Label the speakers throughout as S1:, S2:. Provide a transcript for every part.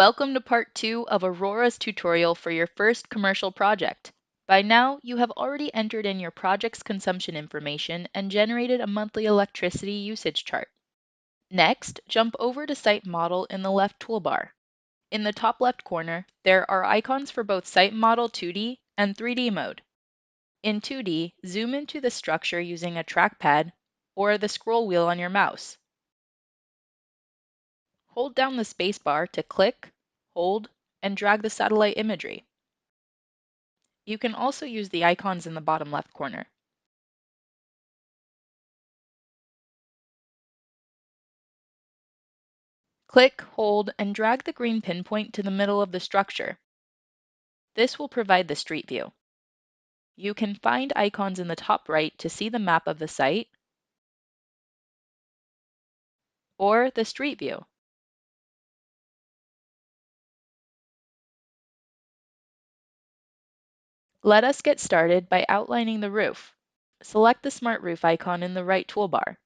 S1: Welcome to part 2 of Aurora's tutorial for your first commercial project. By now, you have already entered in your project's consumption information and generated a monthly electricity usage chart. Next, jump over to Site Model in the left toolbar. In the top left corner, there are icons for both Site Model 2D and 3D mode. In 2D, zoom into the structure using a trackpad or the scroll wheel on your mouse. Hold down the spacebar to click, hold, and drag the satellite imagery. You can also use the icons in the bottom left corner. Click, hold, and drag the green pinpoint to the middle of the structure. This will provide the street view. You can find icons in the top right to see the map of the site or the street view. Let us get started by outlining the roof. Select the Smart Roof icon in the right toolbar.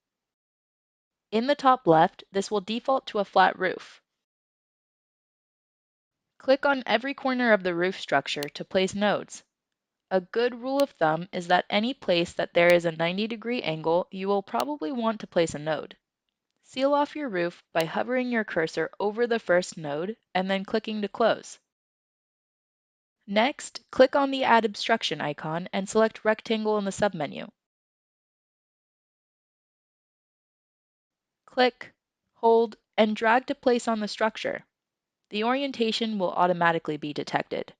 S1: In the top left, this will default to a flat roof. Click on every corner of the roof structure to place nodes. A good rule of thumb is that any place that there is a 90-degree angle, you will probably want to place a node. Seal off your roof by hovering your cursor over the first node and then clicking to close. Next, click on the Add Obstruction icon and select Rectangle in the submenu. Click, hold, and drag to place on the structure. The orientation will automatically be detected.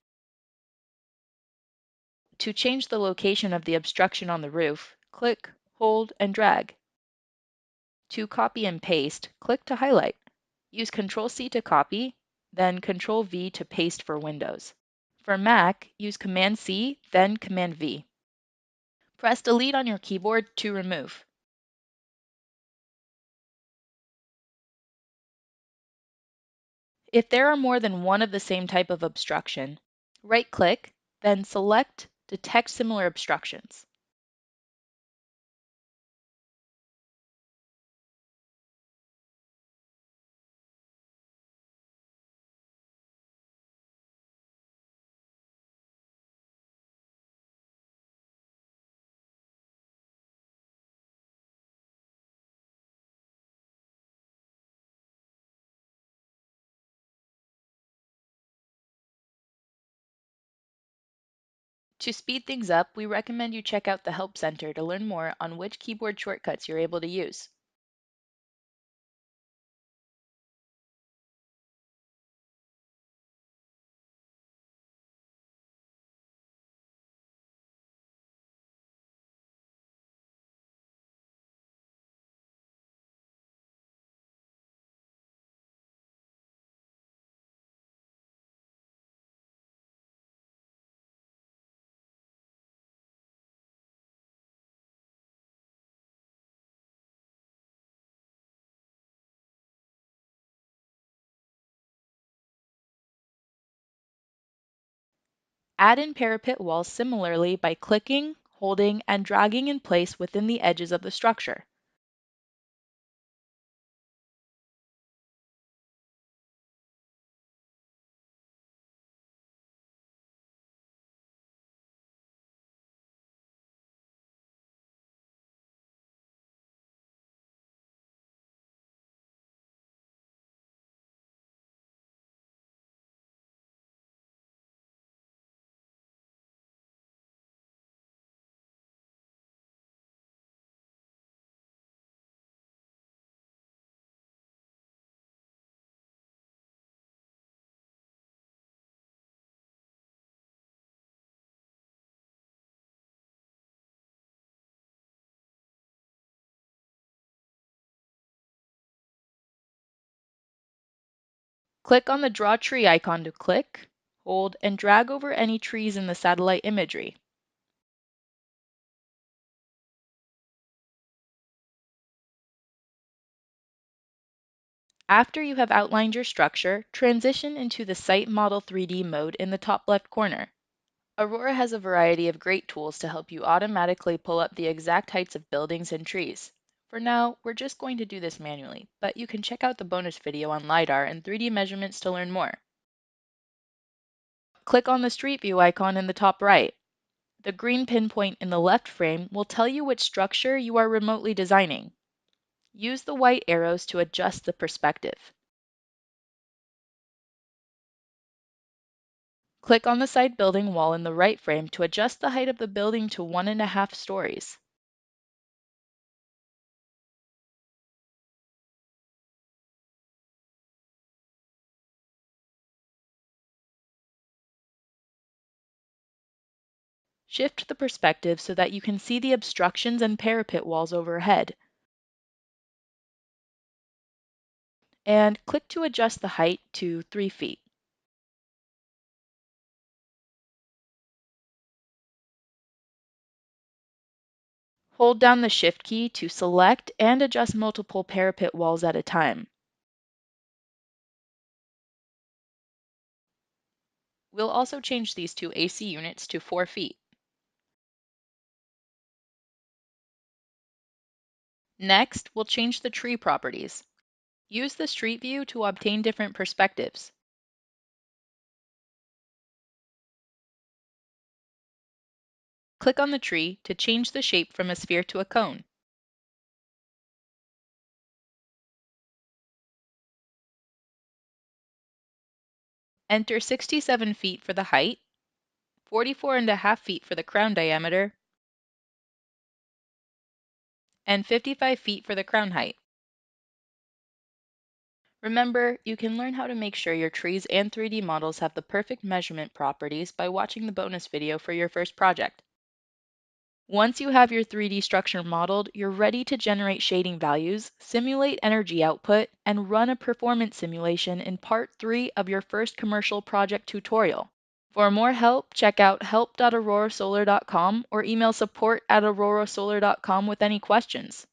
S1: To change the location of the obstruction on the roof, click, hold, and drag. To copy and paste, click to highlight. Use Ctrl-C to copy, then Ctrl-V to paste for Windows. For Mac, use Command-C, then Command-V. Press Delete on your keyboard to remove. If there are more than one of the same type of obstruction, right-click, then select Detect Similar Obstructions. To speed things up, we recommend you check out the Help Center to learn more on which keyboard shortcuts you're able to use. Add in parapet walls similarly by clicking, holding, and dragging in place within the edges of the structure. Click on the Draw Tree icon to click, hold, and drag over any trees in the satellite imagery. After you have outlined your structure, transition into the Site Model 3D mode in the top left corner. Aurora has a variety of great tools to help you automatically pull up the exact heights of buildings and trees. For now, we're just going to do this manually, but you can check out the bonus video on LiDAR and 3D measurements to learn more. Click on the Street View icon in the top right. The green pinpoint in the left frame will tell you which structure you are remotely designing. Use the white arrows to adjust the perspective. Click on the side building wall in the right frame to adjust the height of the building to 1.5 stories. Shift the perspective so that you can see the obstructions and parapet walls overhead. And click to adjust the height to 3 feet. Hold down the Shift key to select and adjust multiple parapet walls at a time. We'll also change these two AC units to 4 feet. Next, we'll change the tree properties. Use the Street View to obtain different perspectives. Click on the tree to change the shape from a sphere to a cone. Enter 67 feet for the height, 44.5 feet for the crown diameter, and 55 feet for the crown height. Remember, you can learn how to make sure your trees and 3D models have the perfect measurement properties by watching the bonus video for your first project. Once you have your 3D structure modeled, you're ready to generate shading values, simulate energy output, and run a performance simulation in part 3 of your first commercial project tutorial. For more help, check out help.aurorasolar.com or email support@aurorasolar.com with any questions.